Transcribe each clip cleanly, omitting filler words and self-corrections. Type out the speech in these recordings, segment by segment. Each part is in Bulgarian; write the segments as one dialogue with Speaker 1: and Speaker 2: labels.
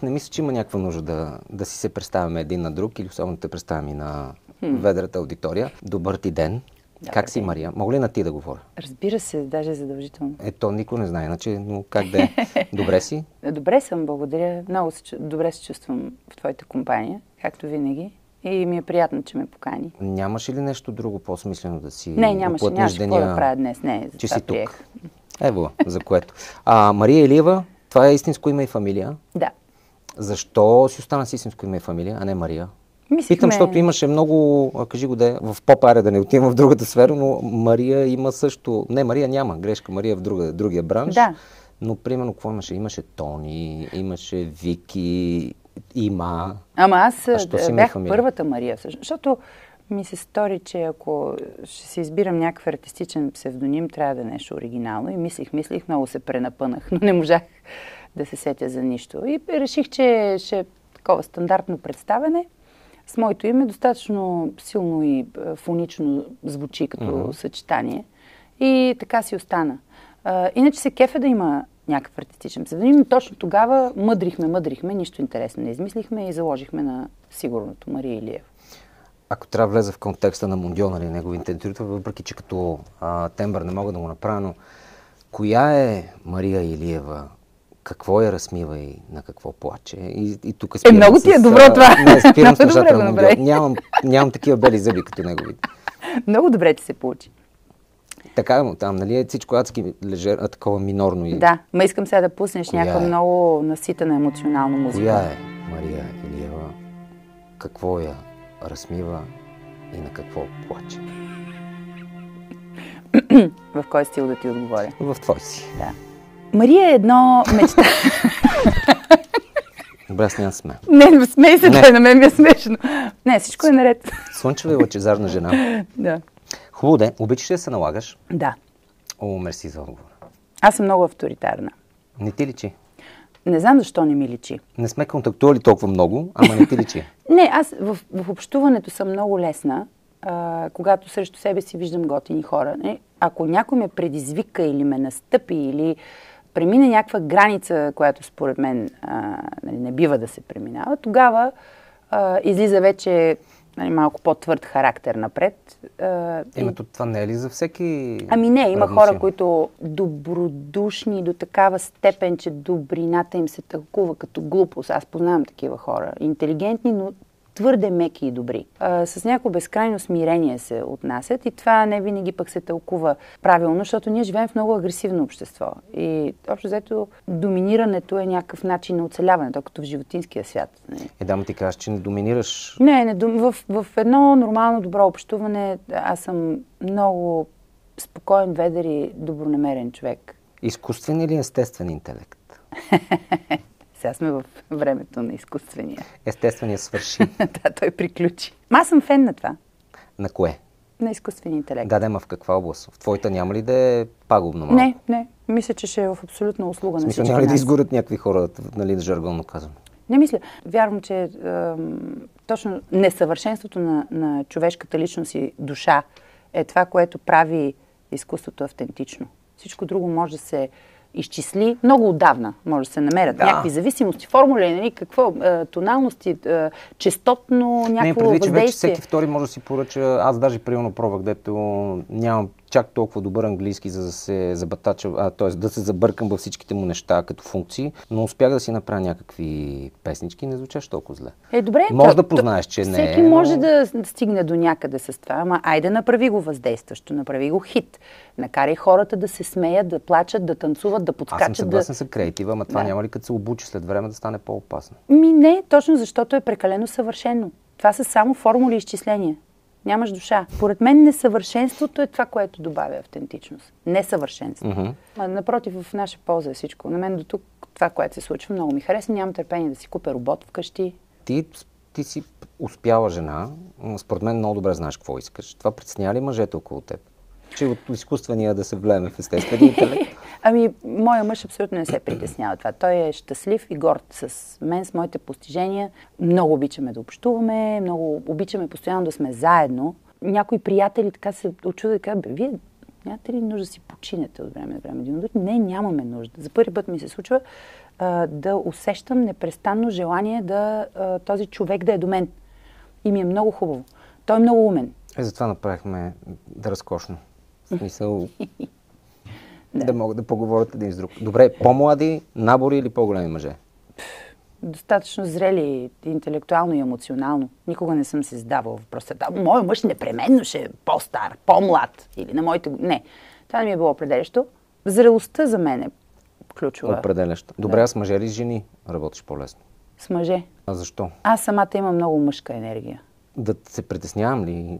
Speaker 1: Не мисля, че има някаква нужда да си се представяме един на друг или особено те представям и на ведрата аудитория. Добър ти ден. Как си, Мария? Мога ли на ти да говоря?
Speaker 2: Разбира се, даже задължително.
Speaker 1: Ето, никой не знае, иначе, но как да е? Добре си?
Speaker 2: Добре съм, благодаря. Много добре се чувствам в твоята компания, както винаги. И ми е приятно, че ме покани.
Speaker 1: Нямаше ли нещо друго по-смислено да си
Speaker 2: нямаше
Speaker 1: деня?
Speaker 2: какво да правя днес. Не,
Speaker 1: че си тук. Ево, за което. Мария Илиева, това е истинско име и фамилия.
Speaker 2: Да.
Speaker 1: Защо си остана с истинско име и фамилия, а не Мария? Питам,
Speaker 2: Мислихме...
Speaker 1: защото имаше много, кажи го де, в поп-аре да не отивам в другата сфера, но Мария има също... Не, Мария няма, грешка, Мария в другия бранш.
Speaker 2: Да.
Speaker 1: Но, примерно, какво имаше? Имаше Тони, имаше Вики, има...
Speaker 2: Ама аз бях първата Мария, защото ми се стори, че ако ще си избирам някакъв артистичен псевдоним, трябва да е нещо оригинално. И мислих, много се пренапънах, но не можах да се сетя за нищо. И реших, че ще е такова стандартно представяне. С моето име достатъчно силно и фонично звучи като съчетание. И така си остана. Иначе се кефе да има някакъв артистичен псевдоним, но точно тогава мъдрихме, нищо интересно не измислихме и заложихме на сигурното Мария Илиева.
Speaker 1: Ако трябва да влезе в контекста на Мондио, нали, неговите интервюта, въпреки че като тембър не мога да го направя, но коя е Мария Илиева? Какво я разсмива и на какво плаче? И тук спирам
Speaker 2: много ти е добро това.
Speaker 1: Не, спирам с нещата на Мондио. Нямам такива бели зъби като неговите.
Speaker 2: Много добре ти се получи.
Speaker 1: Така, там, нали, е всичко адски лежер, такова минорно. И...
Speaker 2: Да, ма искам сега да пуснеш някаква много наситена емоционална музика.
Speaker 1: Коя е Мария Илиева? Какво я разсмива и на какво плаче?
Speaker 2: В кой стил да ти отговоря?
Speaker 1: В твой си.
Speaker 2: Да. Мария е едно мечта.
Speaker 1: Добре, аз няма сме.
Speaker 2: Не, смей се, на мен ми е смешно. Не, всичко е наред.
Speaker 1: Слънчева и лъчезарна жена.
Speaker 2: Да.
Speaker 1: Хубаво де. Обичаш ли да се налагаш?
Speaker 2: Да.
Speaker 1: О, мерси за отговор.
Speaker 2: Аз съм много авторитарна.
Speaker 1: Не ти личи?
Speaker 2: Не знам защо не ми личи.
Speaker 1: Не сме контактували толкова много, ама не ти личи.
Speaker 2: Не, аз в общуването съм много лесна, когато срещу себе си виждам готини хора. Ако някой ме предизвика или ме настъпи, или премине някаква граница, която според мен не бива да се преминава, тогава излиза вече малко по-твърд характер напред.
Speaker 1: Името това не е ли за всеки?
Speaker 2: Ами не, има хора, които добродушни до такава степен, че добрината им се тълкува като глупост. Аз познавам такива хора. Интелигентни, но твърде меки и добри. С някакво безкрайно смирение се отнасят и това не винаги пък се тълкува правилно, защото ние живеем в много агресивно общество. И общо взето доминирането е някакъв начин на оцеляване, като в животинския свят.
Speaker 1: Да, ма ти кажеш, че не доминираш.
Speaker 2: Не, в едно нормално добро общуване аз съм много спокоен, ведър и добронамерен човек.
Speaker 1: Изкуствен или естествен интелект?
Speaker 2: Сега сме в времето на изкуствения.
Speaker 1: Естественият свърши.
Speaker 2: Да, той приключи. Аз съм фен на това.
Speaker 1: На кое?
Speaker 2: На изкуствения интелект.
Speaker 1: Да, ма в каква област? В твоята няма ли да е пагубно малко?
Speaker 2: Не. Мисля, че ще е в абсолютна услуга на всички
Speaker 1: нас. Няма ли да изгорят някакви хора, нали, жаргонно казвам?
Speaker 2: Не мисля. Вярвам, че точно несъвършенството на човешката личност и душа е това, което прави изкуството автентично. Всичко друго може да се изчисли много отдавна. Може да се намерят някакви зависимости, формули, нали, какво, тоналности, честотно някакво въздействие.
Speaker 1: Вече всеки втори може да си поръча. Аз даже примерно пробвах, дето нямам чак толкова добър английски, за да се забатача, т.е. да се забъркам във всичките му неща като функции, но успях да си направя някакви песнички и не звучаш толкова зле.
Speaker 2: Добре,
Speaker 1: може да познаеш, че не е.
Speaker 2: Всеки може да стигне до някъде с това, ама айде направи го въздействащо, направи го хит. Накарай хората да се смеят, да плачат, да танцуват, да подскачат.
Speaker 1: Аз съм съгласен с креатива, ама това няма ли като се обучи след време да стане по-опасно?
Speaker 2: Не, точно защото е прекалено съвършено. Това са само формули и изчисления. Нямаш душа. Поред мен несъвършенството е това, което добавя автентичност. Несъвършенство. Напротив, в наша полза е всичко. На мен до тук това, което се случва, много ми харесва. Нямам търпение да си купя робот вкъщи.
Speaker 1: Ти си успяла жена. Според мен много добре знаеш какво искаш. Това притеснява ли мъжете около теб? Че от изкуствения да се влееме в естествения интелект?
Speaker 2: Моя мъж абсолютно не се притеснява това. Той е щастлив и горд с мен, с моите постижения. Много обичаме да общуваме, много обичаме постоянно да сме заедно. Някои приятели така се очудват и казват: вие нямате ли нужда да си починете от време на време един от друг? Не, нямаме нужда. За първи път ми се случва да усещам непрестанно желание този човек да е до мен. И ми е много хубаво. Той е много умен.
Speaker 1: Затова направихме разкошно. В смисъл да могат да поговорят един с друг. Добре, по-млади, набори или по-големи мъже?
Speaker 2: Достатъчно зрели, интелектуално и емоционално. Никога не съм се задавала въпроса. Моят мъж непременно ще е по-стар, по-млад. Или на моите... Не. Това не ми е било определящо. Зрелостта за мен е ключова.
Speaker 1: Определящо. Добре, а с мъже или с жени работиш по-лесно?
Speaker 2: С мъже.
Speaker 1: А защо?
Speaker 2: Аз самата имам много мъжка енергия.
Speaker 1: Да се притеснявам ли?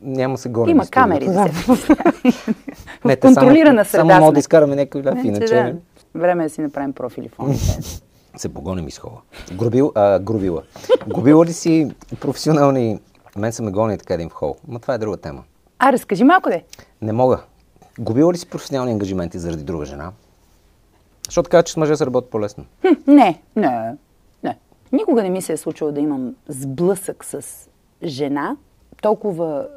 Speaker 1: Няма се горе.
Speaker 2: Има камери да се
Speaker 1: не,
Speaker 2: контролирана среда.
Speaker 1: Само мога да изкараме някой ляв, иначе...
Speaker 2: Време да си направим профили в OnlyFans.
Speaker 1: Се погоним из хола. Грубила. Губила ли си професионални... Мен са ме гони така един в хол. Но това е друга тема.
Speaker 2: Разкажи малко де.
Speaker 1: Не мога. Губила ли си професионални ангажименти заради друга жена? Защото казва, че с мъже се работи по-лесно.
Speaker 2: Не. Никога не ми се е случило да имам сблъсък с жена, толкова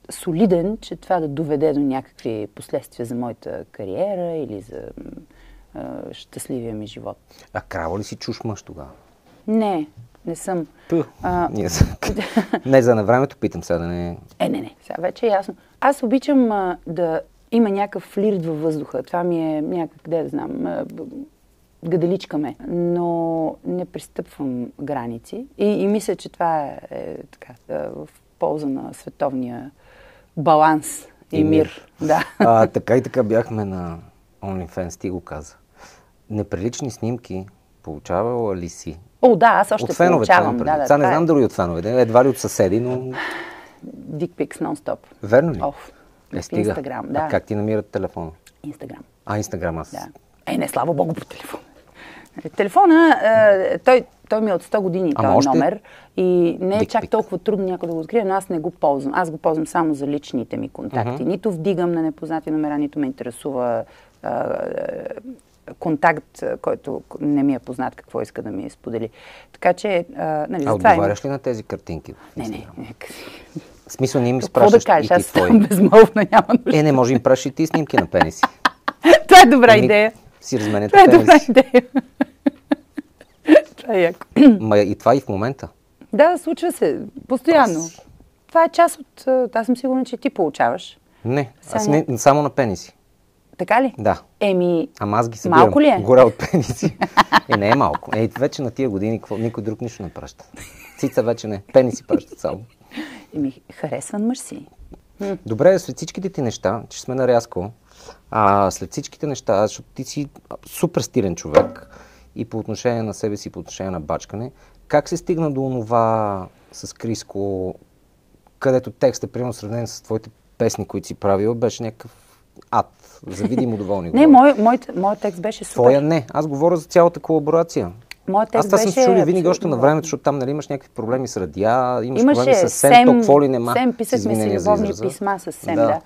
Speaker 2: солиден, че това да доведе до някакви последствия за моята кариера или за щастливия ми живот.
Speaker 1: А крава ли си чуш мъж тогава?
Speaker 2: Не съм.
Speaker 1: Не, за на времето питам сега да не...
Speaker 2: Не. Сега вече е ясно. Аз обичам да има някакъв флирт във въздуха. Това ми е някъде, да знам, гаделичкаме. Но не пристъпвам граници. И мисля, че това е така, в полза на световния баланс и мир. Да.
Speaker 1: Така и така бяхме на OnlyFans, ти го каза. Неприлични снимки получавала ли си?
Speaker 2: Да, аз още получавам.
Speaker 1: Сега не знам дали от фенове, едва ли от съседи, но...
Speaker 2: Dick pics нон-стоп.
Speaker 1: Верно ли?
Speaker 2: Стига. Инстаграм, да.
Speaker 1: А как ти намират телефона?
Speaker 2: Инстаграм.
Speaker 1: Инстаграм аз.
Speaker 2: Да. Не, слава Богу по телефона. Телефона, той ми е от 100 години този номер и не е чак толкова трудно някой да го открие, но аз не го ползвам. Аз го ползвам само за личните ми контакти. Нито вдигам на непознати номера, нито ме интересува контакт, който не ми е познат какво иска да ми сподели. Така че,
Speaker 1: отговаряш ли на тези картинки?
Speaker 2: Не.
Speaker 1: В смисъл не им изпращаш
Speaker 2: и ти твои? Безмолвна, няма нужда.
Speaker 1: Не може им пращаш и ти снимки на пениси.
Speaker 2: Това е добра идея.
Speaker 1: Си разменете пениси.
Speaker 2: Това е добра идея. Това е яко.
Speaker 1: И това и в момента?
Speaker 2: Да, случва се. Постоянно. Това е част от... Аз съм сигурна, че ти получаваш.
Speaker 1: Не, само на пениси.
Speaker 2: Така ли?
Speaker 1: Да. Ама аз ги събирам.
Speaker 2: Малко ли е?
Speaker 1: Горе от пениси. Не е малко. Вече на тия години никой друг нищо не праща. Цица вече не. Пениси пращат само.
Speaker 2: Харесван мъж си.
Speaker 1: Добре, след всичките ти неща, че сме нарязко, след всичките неща, защото ти си супер стилен човек и по отношение на себе си, по отношение на бачкане, как се стигна до онова с Криско, където текстът, примерно сравнен с твоите песни, които си правил, беше някакъв ад, за видимо доволни.
Speaker 2: Не, моят текст беше супер.
Speaker 1: Твоя не, аз говоря за цялата колаборация.
Speaker 2: Аз
Speaker 1: това съм чули винаги още на времето, защото там имаш някакви проблеми с радиа, имаш проблеми с СЕМ, толкова ли нема.
Speaker 2: СЕМ, писахме си любовни писма с СЕМ, да.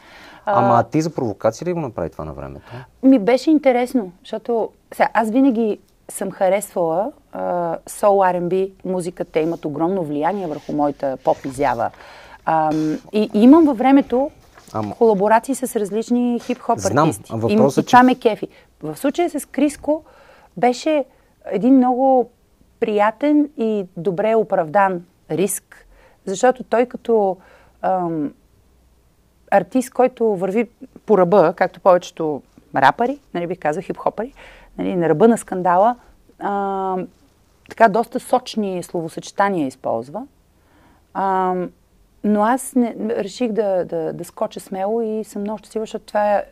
Speaker 1: Ама ти за провокация ли го направи това на времето?
Speaker 2: Беше интересно, защото аз винаги съм харесвала сол R&B, музиката имат огромно влияние върху моята поп-изява. И имам във времето колаборации с различни хип-хоп артисти. И това ме кефи. В случая с Криско беше един много приятен и добре оправдан риск, защото той като артист, който върви по ръба, както повечето рапъри, бих казал хип-хопъри, на ръба на скандала, така доста сочни словосъчетания използва. Но аз реших да скоча смело и съм много щастлива, защото това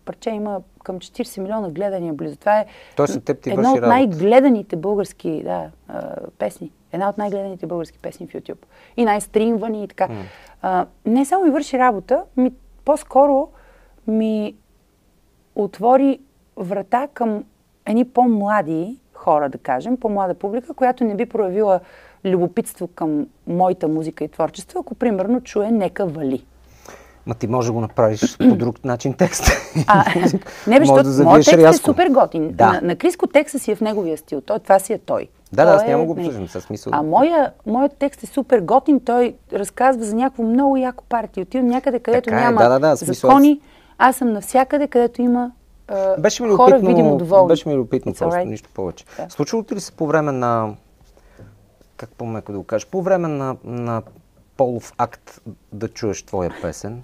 Speaker 2: парче има към 40 милиона гледания близо. Това е една от най-гледаните български песни. Една от най-гледаните български песни в YouTube. И най-стримвани и така. Не само ми върши работа, по-скоро ми отвори врата към едни по-млади хора, да кажем, по-млада публика, която не би проявила любопитство към моята музика и творчество, ако примерно чуе "Нека вали".
Speaker 1: Ти може да го направиш по друг начин текст.
Speaker 2: Не, защото моят текст е супер готин. Да. На Криско текста си е в неговия стил. Това си е той.
Speaker 1: Аз няма го обсъждам със смисъл.
Speaker 2: Моят текст е супер готин. Той разказва за някакво много яко парти. Отивам някъде, където няма закони. Аз съм навсякъде, където има хора видимо доволни.
Speaker 1: Беше ми любопитно просто,
Speaker 2: right.
Speaker 1: Нищо повече. Да. Случвало ли се по време на, как по-меко да го кажеш, по време на полов акт да чуеш твоя песен?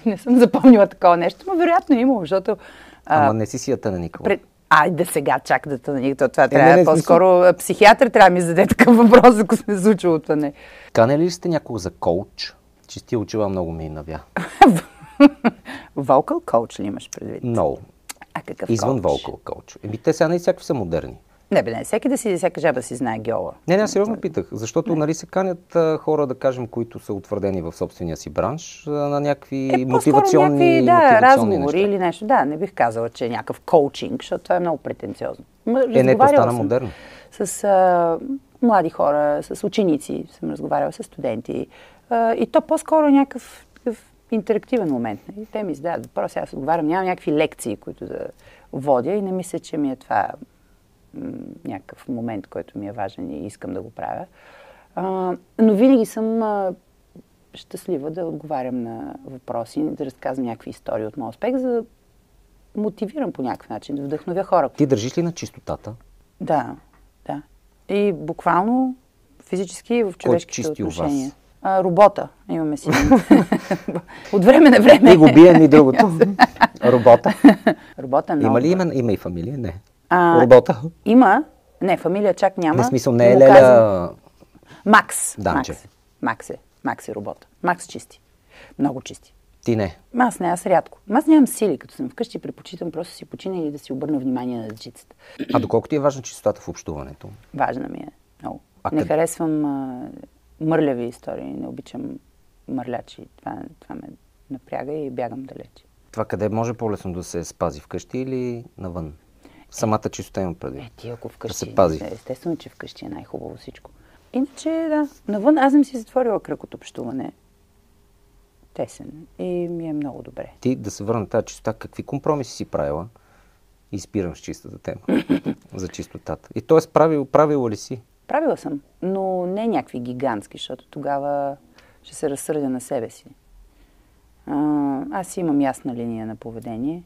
Speaker 2: Не съм запомнила такова нещо, но вероятно е имало, защото...
Speaker 1: Ама не си я тъна никога.
Speaker 2: Айде сега чак да тъна никога. Това трябва по-скоро психиатър трябва да ми зададе такъв въпрос, ако сме случило това не.
Speaker 1: Канели ли сте някого за коуч? Чисти очила много ми навя.
Speaker 2: Vocal coach ли имаш предвид?
Speaker 1: Много.
Speaker 2: А какъв
Speaker 1: Извън
Speaker 2: коуч?
Speaker 1: vocal coach. Те сега не всякакви са модерни.
Speaker 2: Не, всяка жаба си знае гьола.
Speaker 1: Не, сериозно питах, защото нали се канят хора, да кажем, които са утвърдени в собствения си бранш, на някакви мотивационни
Speaker 2: разговори
Speaker 1: неща.
Speaker 2: Или нещо. Да, не бих казала, че е някакъв коучинг, защото това е много претенциозно.
Speaker 1: Това стана модерно.
Speaker 2: С млади хора, с ученици съм разговаряла, с студенти. И то по-скоро някакъв интерактивен момент. И те ми задават въпроси, аз отговарям, нямам някакви лекции, които да водя и не мисля, че ми е това някакъв момент, който ми е важен и искам да го правя. Но винаги съм щастлива да отговарям на въпроси, да разказвам някакви истории от моя успех, за да мотивирам по някакъв начин, да вдъхновя хора.
Speaker 1: Ти държиш ли на чистотата?
Speaker 2: Да. И буквално физически в човешките отношения. Робота. Имаме си. От време на време.
Speaker 1: И го бием и другото. Робота.
Speaker 2: Робота много.
Speaker 1: Има ли име и фамилия? Не. Робота.
Speaker 2: Има. Не, фамилия чак няма.
Speaker 1: Не, смисъл не е Леля...
Speaker 2: Макс.
Speaker 1: Дамче.
Speaker 2: Макс е робота. Макс чисти. Много чисти.
Speaker 1: Ти не.
Speaker 2: Аз рядко. Аз нямам сили, като съм вкъщи, предпочитам просто си почина или да си обърна внимание на дъчицата.
Speaker 1: А доколко ти е важна чистотата в общуването?
Speaker 2: Важна ми е. Много. Не харесвам мърляви истории, не обичам мърлячи. Това ме напряга и бягам далеч.
Speaker 1: Това къде може по-лесно да се спази? Вкъщи или навън? Самата чистота има преди.
Speaker 2: Ти ако вкъщи,
Speaker 1: да се пази.
Speaker 2: Естествено, че вкъщи е най-хубаво всичко. Иначе, да, навън аз съм си затворила кръг от общуване. Тесен. И ми е много добре.
Speaker 1: Ти, да се върна на тази чистота, какви компромиси си правила? И спирам с чистата тема. За чистотата. И т.е. правила ли си?
Speaker 2: Правила съм, но не някакви гигантски, защото тогава ще се разсърдя на себе си. Аз имам ясна линия на поведение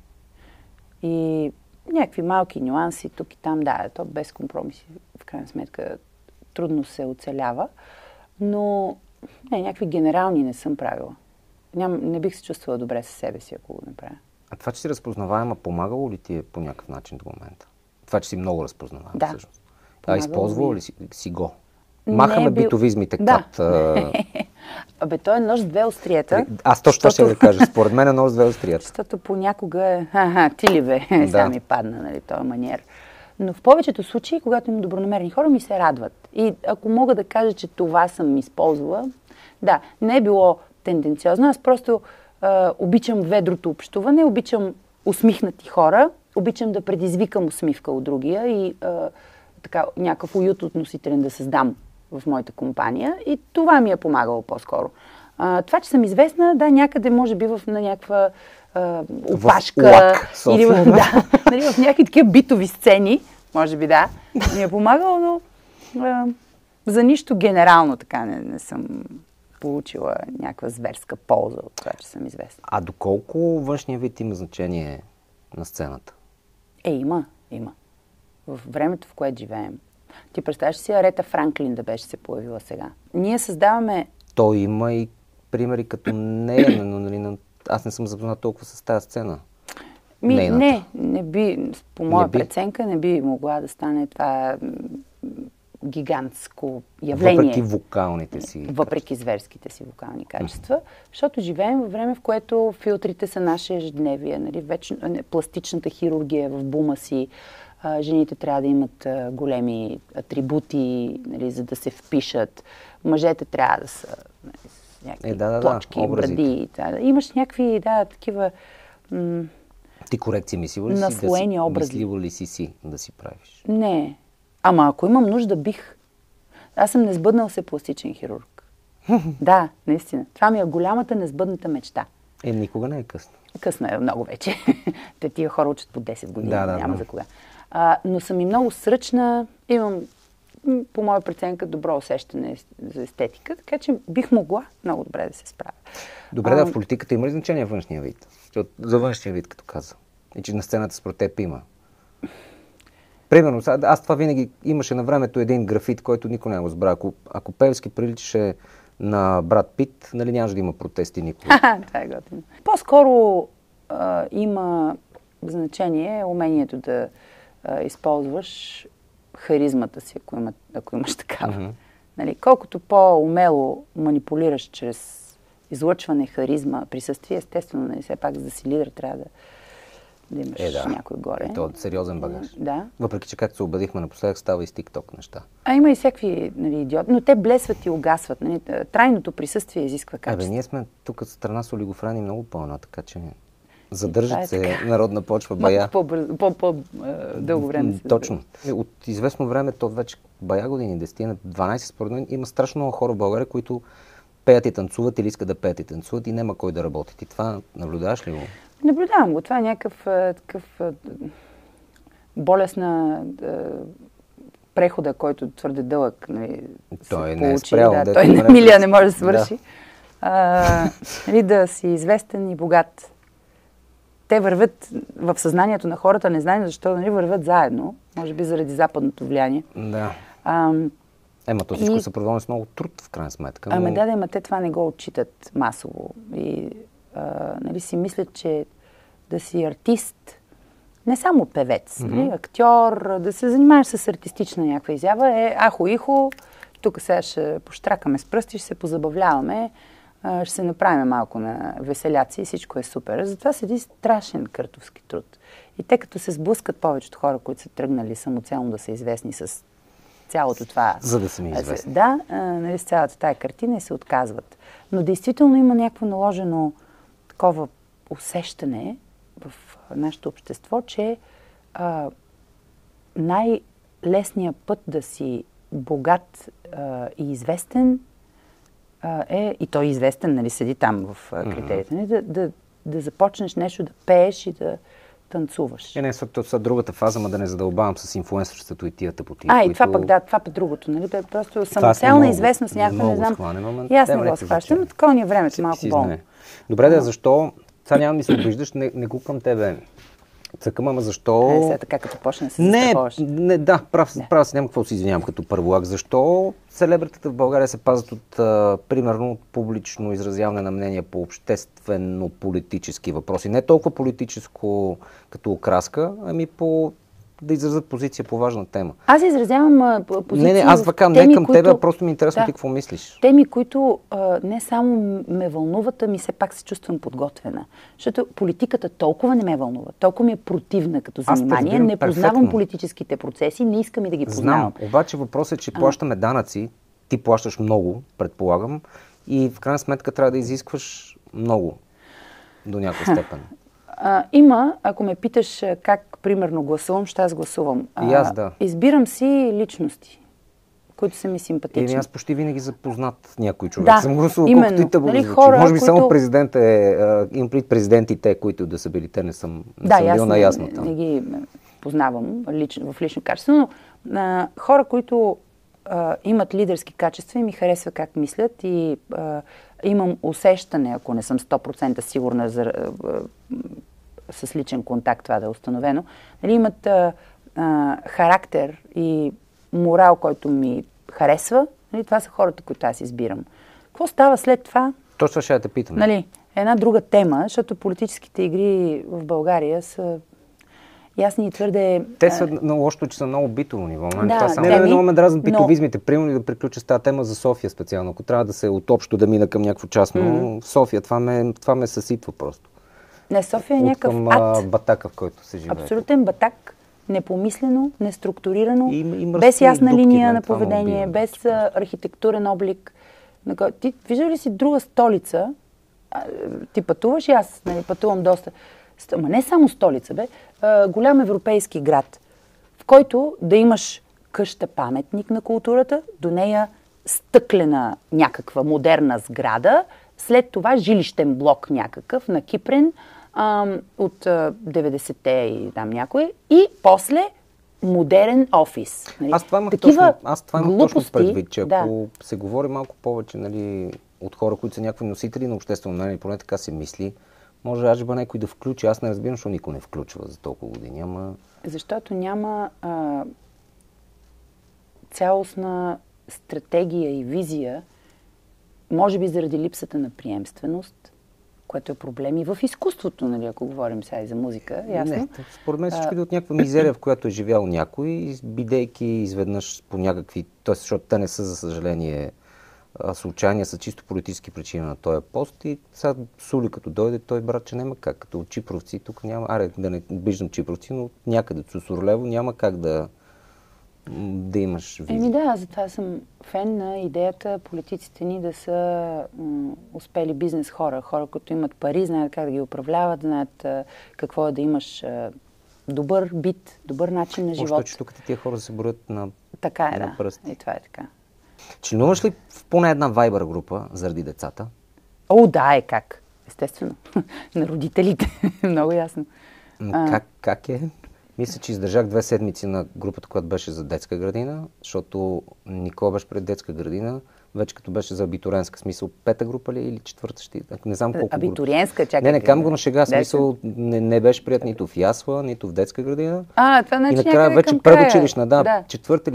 Speaker 2: и някакви малки нюанси тук и там, да, то без компромиси, в крайна сметка, трудно се оцелява, но някакви генерални не съм правила. Не бих се чувствала добре със себе си, ако го направя.
Speaker 1: А това, че си разпознаваема, помагало ли ти е по някакъв начин до момента? Това, че си много разпознаваема,
Speaker 2: да.
Speaker 1: Всъщност. Използвала ли си го? Махаме битовизмите,
Speaker 2: да. Той е нож с две остриета.
Speaker 1: Аз точно това ще да кажа. Според мен е нож с две остриета.
Speaker 2: Защото понякога е, ти ли бе, сега ми падна, нали, този маниер. Но в повечето случаи, когато имам добронамерени хора, ми се радват. И ако мога да кажа, че това съм използвала, да, не е било тенденциозно. Аз просто обичам ведрото общуване, обичам усмихнати хора, обичам да предизвикам усмивка от другия и така някакъв уют относителен да създам в моята компания. И това ми е помагало по-скоро. Това, че съм известна, да, някъде може би на някаква опашка или в някакви такива битови сцени, може би да, ми е помагало, но за нищо генерално така не съм получила някаква зверска полза от това, че съм известна.
Speaker 1: А доколко външния вид има значение на сцената?
Speaker 2: Има. В времето, в което живеем. Ти представяш си Арета Франклин да беше се появила сега. Ние създаваме...
Speaker 1: То има и примери като нея, но нали, аз не съм запознат толкова с тази сцена.
Speaker 2: Не би, по моя преценка, не би могла да стане това гигантско явление.
Speaker 1: Въпреки вокалните си.
Speaker 2: Въпреки зверските си вокални качества. Защото живеем във време, в което филтрите са наше ежедневие. Нали? Пластичната хирургия е в бума си. Жените трябва да имат големи атрибути, нали, за да се впишат. Мъжете трябва да са с някакви плочки, бради. Имаш някакви, такива...
Speaker 1: Ти корекции мислила ли си да си правиш?
Speaker 2: Не. Ама ако имам нужда, бих. Аз съм несбъднал се пластичен хирург. Да, наистина. Това ми е голямата несбъдната мечта.
Speaker 1: Никога не е късно.
Speaker 2: Късно е много вече. Тия хора учат по 10 години. Няма за кога. Но съм и много сръчна. Имам, по моя преценка, добро усещане за естетика, така че бих могла много добре да се справя.
Speaker 1: Добре, в политиката има ли значение външния вид? За външния вид, като каза. И че на сцената според теб има. Примерно, аз това винаги имаше на времето един графит, който никой не го разбра. Ако Певски приличаше на Брат Пит, нали нямаше да има протести никога.
Speaker 2: Това е готино. По-скоро има значение умението да използваш харизмата си, ако имаш такава. Mm-hmm. Нали, колкото по-умело манипулираш чрез излъчване, харизма, присъствие, естествено, нали, все пак за да си лидер трябва да имаш някой горе.
Speaker 1: И то е сериозен багаж.
Speaker 2: Да.
Speaker 1: Въпреки, че както се убедихме напоследък, става и с TikTok неща.
Speaker 2: Има и всякакви идиоти, но те блесват и угасват. Нали. Трайното присъствие изисква качество.
Speaker 1: Ние сме тук страна с олигофрени много пълна, така че задържат се народна почва бая.
Speaker 2: По-дълго време се
Speaker 1: Точно. От известно време, то вече бая години, 10 на 12, според мен, има страшно много хора в България, които пеят и танцуват или искат да пеят и танцуват и няма кой да работи. Ти това наблюдаваш ли го?
Speaker 2: Наблюдавам го. Това е някакъв такъв болесна прехода, който твърде дълъг. Нали,
Speaker 1: той не е спрял.
Speaker 2: Той на милия не може да свърши. Нали, да си известен и богат. Те вървят в съзнанието на хората, не знаем защо, нали, вървят заедно. Може би заради западното влияние.
Speaker 1: Да. То всичко се проводно с много труд, в крайна сметка.
Speaker 2: Ама те това не го отчитат масово. И нали, си мислят, че да си артист, не само певец, нали, актьор, да се занимаваш с артистична някаква изява е ахо-ихо, тук сега ще пощракаме с пръсти, ще се позабавляваме, ще се направим малко на веселяци и всичко е супер. Затова седи страшен къртовски труд. И те като се сблъскат повечето хора, които са тръгнали самоцелно да са известни с цялото това...
Speaker 1: За да са ми известни.
Speaker 2: Да, нали, с цялата тая картина и се отказват. Но действително има някакво наложено такова усещане в нашето общество, че най-лесният път да си богат и известен и той известен, нали, седи там в критериите, нали, да започнеш нещо, да пееш и да танцуваш.
Speaker 1: Това са другата фаза, да не задълбавам с инфлуенсърството и тия тъпоти.
Speaker 2: Това пък другото, нали? Просто самоцелна известност някаква, не знам. И аз не го схващам, но такова ни е времето, малко болно.
Speaker 1: Добре, защо? Сега няма ми се обиждаш, не го към тебе. Цъкам, ама защо...
Speaker 2: Сега така, като почне да се застраховаш.
Speaker 1: Прав си, няма какво си извинявам като първолак. Защо селебритата в България се пазят от, примерно, от публично изразяване на мнение по обществено-политически въпроси? Не толкова политическо като окраска, ами да изразят позиция по важна тема.
Speaker 2: Аз изразявам позиция.
Speaker 1: Не, аз вакам, не към тебе, просто ми е интересно ти какво мислиш.
Speaker 2: Теми, които не само ме вълнуват, ами все пак се чувствам подготвена. Защото политиката толкова не ме вълнува, толкова ми е противна като занимание, не познавам политическите процеси, не искам и да ги познавам.
Speaker 1: Знам, обаче въпросът е, че плащаме данъци, ти плащаш много, предполагам, и в крайна сметка трябва да изискваш много до някаква степен.
Speaker 2: Има, ако ме питаш как примерно гласувам, ще аз гласувам.
Speaker 1: И аз, да.
Speaker 2: Избирам си личности, които са ми симпатични.
Speaker 1: Аз почти винаги запознат някой човек. Съм гласувал, колкото и тъбо
Speaker 2: нали,
Speaker 1: може би само президент имам пред президентите, които да са били, те не съм бил наясно там.
Speaker 2: Не ги познавам в лично качество, но хора, които имат лидерски качества и ми харесва как мислят и имам усещане, ако не съм 100% сигурна с личен контакт това да е установено, нали, имат характер и морал, който ми харесва, нали, това са хората, които аз избирам. Какво става след това?
Speaker 1: Точно ще я те питам.
Speaker 2: Нали, една друга тема, защото политическите игри в България са ясни и твърде...
Speaker 1: Те са лошото, че са много битово ниво. Много ме дразнат битовизмите. Примерно да приключа с тази тема за София специално. Ако трябва да се отобщо да мина към някакво частно, София, това ме съситва просто.
Speaker 2: Не, София е някакъв ад.
Speaker 1: Батака, в който се живее.
Speaker 2: Абсолютен батак, непомислено, неструктурирано, без ясна линия на поведение, без архитектурен облик. Ти виждаш ли си друга столица? Ти пътуваш и аз пътувам доста. Ама не само столица, голям европейски град, в който да имаш къща паметник на културата, до нея стъклена някаква модерна сграда, след това жилищен блок някакъв на Кипрен от 90-те и там някой, и после модерен офис. Нали?
Speaker 1: Аз това имах точно предвид, че ако се говори малко повече, нали, от хора, които са някакви носители на обществено мнение, поне така се мисли, Може аджба някой да включи. Аз не разбирам, защо никой не включва за толкова години, ама...
Speaker 2: Защото няма цялостна стратегия и визия, може би заради липсата на приемственост, което е проблем и в изкуството, нали, ако говорим сега и за музика, ясно?
Speaker 1: Не, според мен всичко от някаква мизерия, в която е живял някой, бидейки изведнъж по някакви... Тоест, защото те не са, за съжаление, случайни, са чисто политически причини на този пост и сега Сули като дойде, той брат, че няма как. Като чипровци, тук няма... да не обиждам чипровци, но някъде Цусурлево няма как да имаш визия.
Speaker 2: Да, затова съм фен на идеята политиците ни да са успели бизнес хора. Хора, които имат пари, знаят как да ги управляват, знаят какво е да имаш добър бит, добър начин на живот.
Speaker 1: Още, че тук тия хора се борят на
Speaker 2: така
Speaker 1: на пръсти.
Speaker 2: И това е така.
Speaker 1: Членуваш ли в поне една Viber група заради децата?
Speaker 2: Да, как? Естествено. На родителите. Много ясно.
Speaker 1: Как е? Мисля, че издържах 2 седмици на групата, която беше за детска градина, защото Никола беше пред детска градина, вече като беше за абитуренска. Смисъл, 5-та група ли или 4-та ще... Не знам колко
Speaker 2: абитуренска, чакай.
Speaker 1: Не, кам го на шега. Смисъл, не беше прият нито в ясла, нито в детска градина.
Speaker 2: Това
Speaker 1: значи и накрая вече предучилищна, четвърта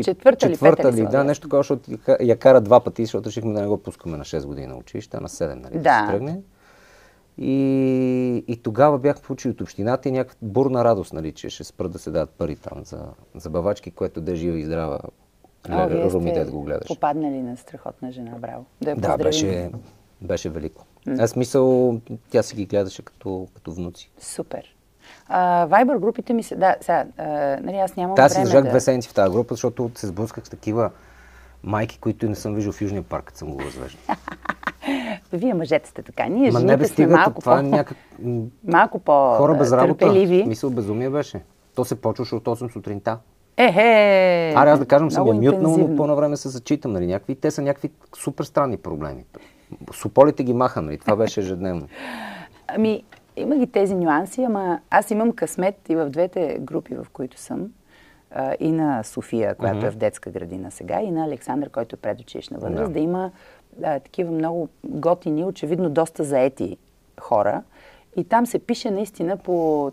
Speaker 1: ли, нещо такова, защото я кара 2 пъти, защото решихме да не го пускаме на 6 години на училище, а на 7, нали, да се тръгне. И тогава бях получил от общината и някаква бурна радост, нали, че ще спрат да се дадат пари там за бавачки, което да е жива и здрава. Руми, да го гледаш.
Speaker 2: Попаднали на страхотна жена, браво.
Speaker 1: Да, беше велико. Аз мисъл, тя си ги гледаше като внуци.
Speaker 2: Супер. Viber групите ми се... Да, сега, нали, аз нямам
Speaker 1: време. Аз си държах 2 седмици в тази група, защото се сблъсках с такива майки, които не съм виждал в Южния парк, като съм го развеждал.
Speaker 2: Вие мъжете сте така. Ние жените сме малко по-търпеливи.
Speaker 1: Мисъл, безумие беше. То се почваше от 8 сутринта.
Speaker 2: Аз
Speaker 1: да кажем, съм мютнал, но по-навреме се зачитам. Нали, те са някакви супер странни проблеми. Сополите ги маха, нали? Това беше ежедневно.
Speaker 2: Има ги тези нюанси, ама аз имам късмет и в двете групи, в които съм. И на София, която е в детска градина сега, и на Александър, който е предучилищна възраст, да има такива много готини, очевидно доста заети хора. И там се пише наистина по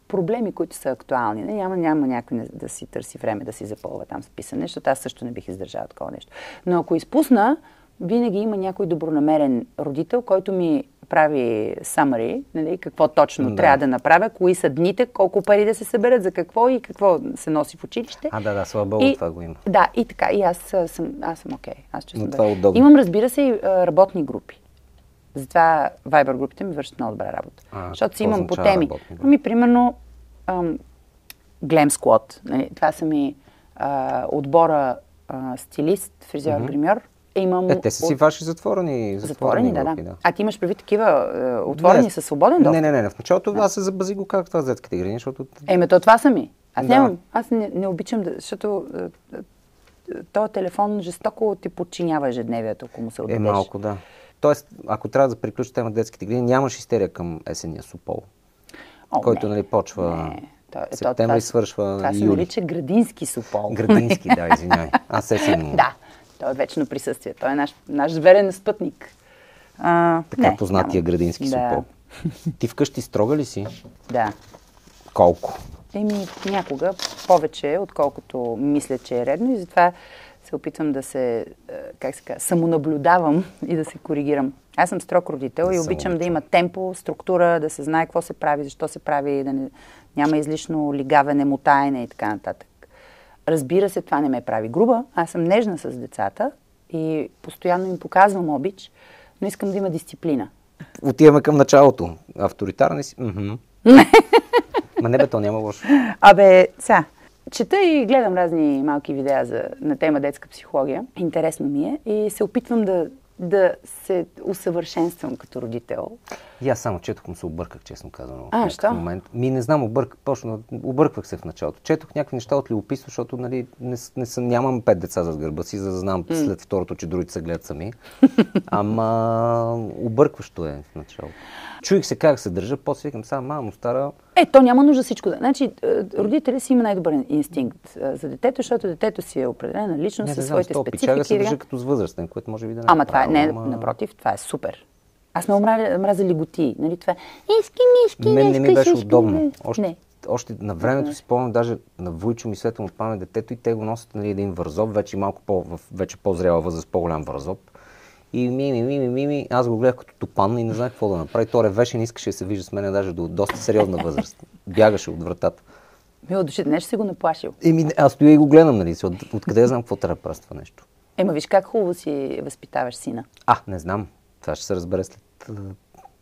Speaker 2: проблеми, които са актуални. Няма някой да си търси време да си запълва там с писане, защото аз също не бих издържала такова нещо. Но ако изпусна, винаги има някой добронамерен родител, който ми прави summary, нали, какво точно трябва да направя, кои са дните, колко пари да се съберат, за какво и какво се носи в училище.
Speaker 1: Слава Богу, това го има.
Speaker 2: Да, и така. И аз съм окей. Аз чувствам.
Speaker 1: Това е удобно.
Speaker 2: Имам, разбира се, и работни групи. Затова Viber групите ми вършат много добра работа. Защото си имам по теми. Примерно, Glam Squad. Нали, това са ми отбора стилист, фризьор, гримьор.
Speaker 1: Те са си ваши затворени
Speaker 2: групи, да. А ти имаш прави такива отворени със свободен достъп?
Speaker 1: Не. В началото аз се забази го как това с детските градини, защото...
Speaker 2: това са ми. Аз не обичам, защото този телефон жестоко ти подчинява ежедневието, ако му се отдадеш.
Speaker 1: Малко, да. Тоест, ако трябва да приключи тема детските градини, нямаш истерия към есения Сопол, който, нали, почва... Септември свършва юли.
Speaker 2: Това се нарича градински Сопол.
Speaker 1: Градински, да, извинявай. Аз есен...
Speaker 2: Да. Той е вечно присъствие. Той е наш верен спътник.
Speaker 1: Така познатия градински Сопол. Ти вкъщи строга ли си?
Speaker 2: Да.
Speaker 1: Колко?
Speaker 2: Някога повече, отколкото мисля, че е редно, и затова се опитвам да се, самонаблюдавам и да се коригирам. Аз съм строг родител и обичам да има темпо, структура, да се знае какво се прави, защо се прави, да няма излишно лигавене, мотаене и така нататък. Разбира се, това не ме прави груба. Аз съм нежна с децата и постоянно им показвам обич, но искам да има дисциплина.
Speaker 1: Отиваме към началото. Авторитарни си? Ма не то няма лошо.
Speaker 2: Сега, чета и гледам разни малки видеа на тема детска психология. Интересно ми е и се опитвам да се усъвършенствам като родител. И
Speaker 1: аз само четох, му се обърках, честно казано.
Speaker 2: Що?
Speaker 1: Не знам, обърквах се в началото. Четох някакви неща от любопитство, защото, нали, нямам 5 деца зад гърба си, за да знам след второто, че другите се гледат сами. Ама объркващо е в началото. Чуих се как се държа, после викам сега, мамо, стара...
Speaker 2: То няма нужда всичко да... Значи, родителят си има най-добър инстинкт за детето, защото детето си е определена личност със своите специфики.
Speaker 1: Пичага се държа като с възрастен, което може би да не
Speaker 2: това напротив, това е супер. Аз много мразя лиготии. Нали, това иски,
Speaker 1: мен не ми беше удобно.
Speaker 2: Не.
Speaker 1: Още на времето си спомням, даже на Войчо ми светло от памет детето и те го носят, нали, един вързоп, вече малко вече по-зряла възраст, по-голям вързоп. И мими, аз го гледах като тупан и не знаех какво да направи. Той ревеше, не искаше да се вижда с мен даже до доста сериозна възраст. Бягаше от вратата.
Speaker 2: От души, днес ще си го наплашил.
Speaker 1: Аз стоя и го гледам, нали, откъде знам какво трябва да прави това нещо.
Speaker 2: Виж как хубаво си възпитаваш сина.
Speaker 1: Не знам. Това ще се разбере след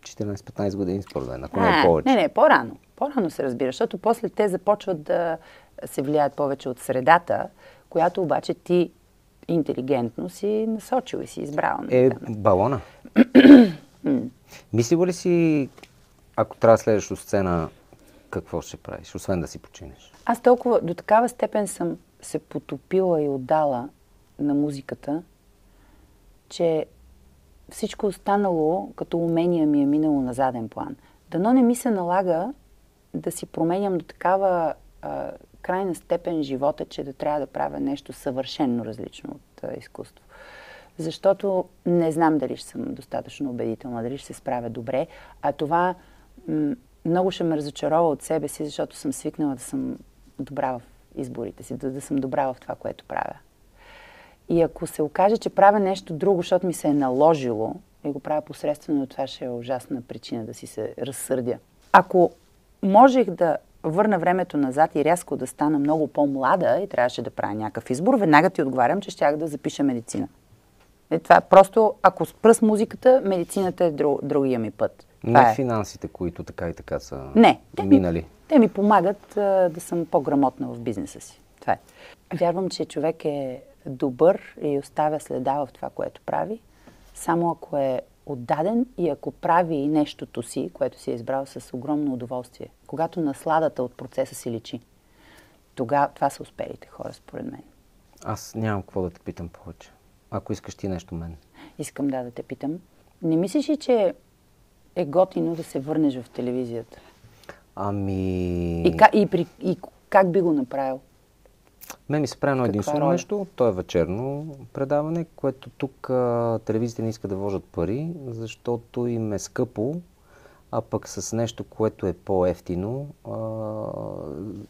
Speaker 1: 14-15 години, според мен, ако не е повече.
Speaker 2: Не, по-рано. По-рано се разбира, защото после те започват да се влияят повече от средата, която обаче ти интелигентно си насочил и си избрал.
Speaker 1: Балона. Мисли ли си, ако трябва да следваш от сцена, какво ще правиш, освен да си починеш?
Speaker 2: Аз толкова, до такава степен съм се потопила и отдала на музиката, че всичко останало като умение ми е минало на заден план. Дано не ми се налага да си променям до такава крайна степен живота, че да трябва да правя нещо съвършенно различно от изкуство. Защото не знам дали ще съм достатъчно убедителна, дали ще се справя добре, а това много ще ме разочарова от себе си, защото съм свикнала да съм добра в изборите си, да съм добра в това, което правя. И ако се окаже, че правя нещо друго, защото ми се е наложило и го правя посредствено, това ще е ужасна причина да си се разсърдя. Ако можех да върна времето назад и рязко да стана много по-млада и трябваше да правя някакъв избор, веднага ти отговарям, че щях да запиша медицина. Това просто, ако спра с музиката, медицината е другия ми път.
Speaker 1: Не финансите, които така и така са минали.
Speaker 2: Те ми помагат да съм по-грамотна в бизнеса си. Това е. Вярвам, че човек е добър и оставя следа в това, което прави, само ако е отдаден и ако прави нещото си, което си е избрал с огромно удоволствие. Когато насладата от процеса си личи. Тогава това са успелите хора, според мен.
Speaker 1: Аз нямам какво да те питам повече. Ако искаш ти нещо мен.
Speaker 2: Искам да те питам. Не мислиш ли, че е готино да се върнеш в телевизията? И как би го направил?
Speaker 1: Мен ми се прави едно единствено нещо, то е вечерно предаване, което тук телевизиите не искат да вложат пари, защото им е скъпо, а пък с нещо, което е по-ефтино,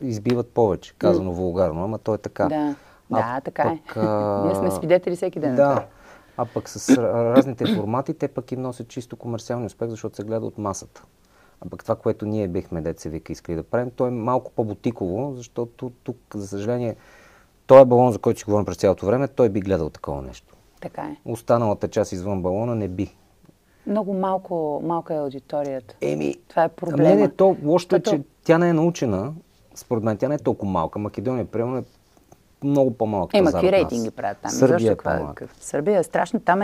Speaker 1: избиват повече, казано вулгарно, ама то е така.
Speaker 2: Да, така е. Ние сме свидетели всеки ден.
Speaker 1: Да, а пък с разните формати, те пък им носят чисто комерциални успех, защото се гледа от масата. А пък това, което ние бихме, деца вика, искали да правим, то е малко по-бутиково, защото тук, за съжаление, той е балон, за който си говорим през цялото време, той би гледал такова нещо.
Speaker 2: Така е.
Speaker 1: Останалата част извън балона не би.
Speaker 2: Много малка е аудиторията. Това е проблема.
Speaker 1: Не, то лошото е, че тя не е научена. Според мен тя не е толкова малка. Македония, примерно, е много по-малък пазар от нас.
Speaker 2: Какви рейтинги правят там?
Speaker 1: Сърбия е по-малка.
Speaker 2: Сърбия е страшно. Там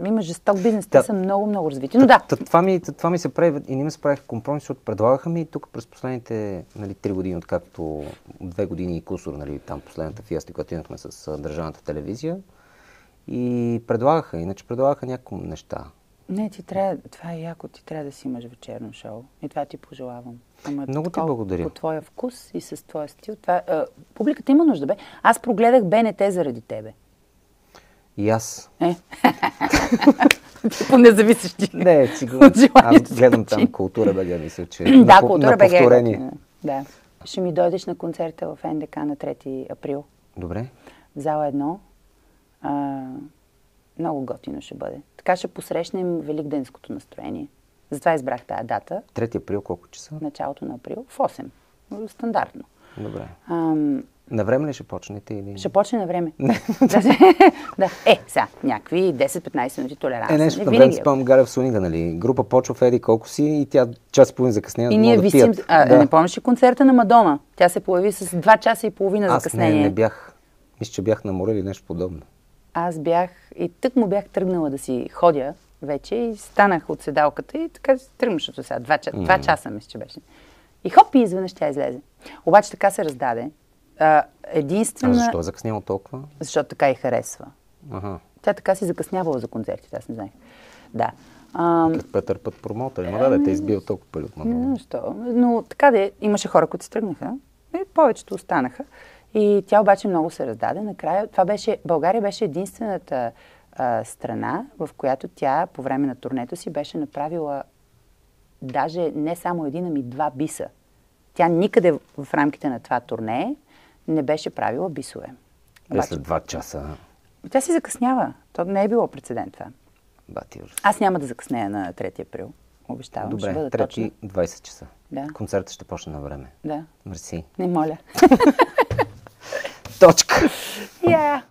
Speaker 2: има жесток бизнес. Те са много развити. Но да.
Speaker 1: Това ми се прави и не ми се правиха компромис, защото предлагаха ми тук през последните 3 години, откакто 2 години и кусор, там последната фиаста, която имахме с държавната телевизия. И предлагаха, иначе предлагаха някакви неща.
Speaker 2: Не, това е яко, ти трябва да си имаш вечерно шоу. И това ти пожелавам.
Speaker 1: Много ти благодаря.
Speaker 2: По твоя вкус и с твоя стил. Публиката има нужда, бе. Аз прогледах БНТ заради тебе.
Speaker 1: И аз.
Speaker 2: По независещи.
Speaker 1: Не, сигурно. Аз гледам там Култура БГ, мисля, че
Speaker 2: да, Култура БГ.
Speaker 1: Да.
Speaker 2: Ще ми дойдеш на концерта в НДК на 3 април.
Speaker 1: Добре.
Speaker 2: В зала 1. Много готино ще бъде. Така ще посрещнем великденското настроение. Затова избрах тая дата.
Speaker 1: 3 април колко часа?
Speaker 2: Началото на април. В 8. Стандартно.
Speaker 1: Добре. На време ли ще почнете? Или...
Speaker 2: Ще почне на време. Да. Сега, някакви 10-15 минути толеранс.
Speaker 1: Нещо на време спомням Галев Сонинга, нали? Група почва в еди колко си и тя час и половина закъснение.
Speaker 2: И ние висим. Не помниш ли концерта на Мадона? Тя се появи с 2 часа и половина закъснение.
Speaker 1: Аз не бях. Мисля, че бях на море или нещо подобно.
Speaker 2: Аз бях и тък му бях тръгнала да си ходя вече и станах от седалката и така тръгнах от сега. 2 часа мисля, че беше. И хоп, и изведнъж тя излезе. Обаче така се раздаде. Единствена...
Speaker 1: защо е закъсняла толкова?
Speaker 2: Защото така и харесва.
Speaker 1: Ага.
Speaker 2: Тя така си закъснявала за концертите, аз не знаех. Да.
Speaker 1: Като Петър Път промота, има те избил толкова пари от Мадона.
Speaker 2: Но така имаше хора, които се тръгнаха и повечето останаха. И тя обаче много се раздаде. Накрая България беше единствената страна, в която тя по време на турнето си беше направила даже не само един, ами 2 биса. Тя никъде в рамките на това турне не беше правила бисове.
Speaker 1: След 2 часа.
Speaker 2: Тя си закъснява. То не е било прецедент това.
Speaker 1: Батиор.
Speaker 2: Аз няма да закъснея на 3 април. Обещавам.
Speaker 1: Добре,
Speaker 2: ще бъда
Speaker 1: 20 часа.
Speaker 2: Да.
Speaker 1: Концертът ще почне на време.
Speaker 2: Да.
Speaker 1: Мерси.
Speaker 2: Не моля.
Speaker 1: Точка.
Speaker 2: Yeah.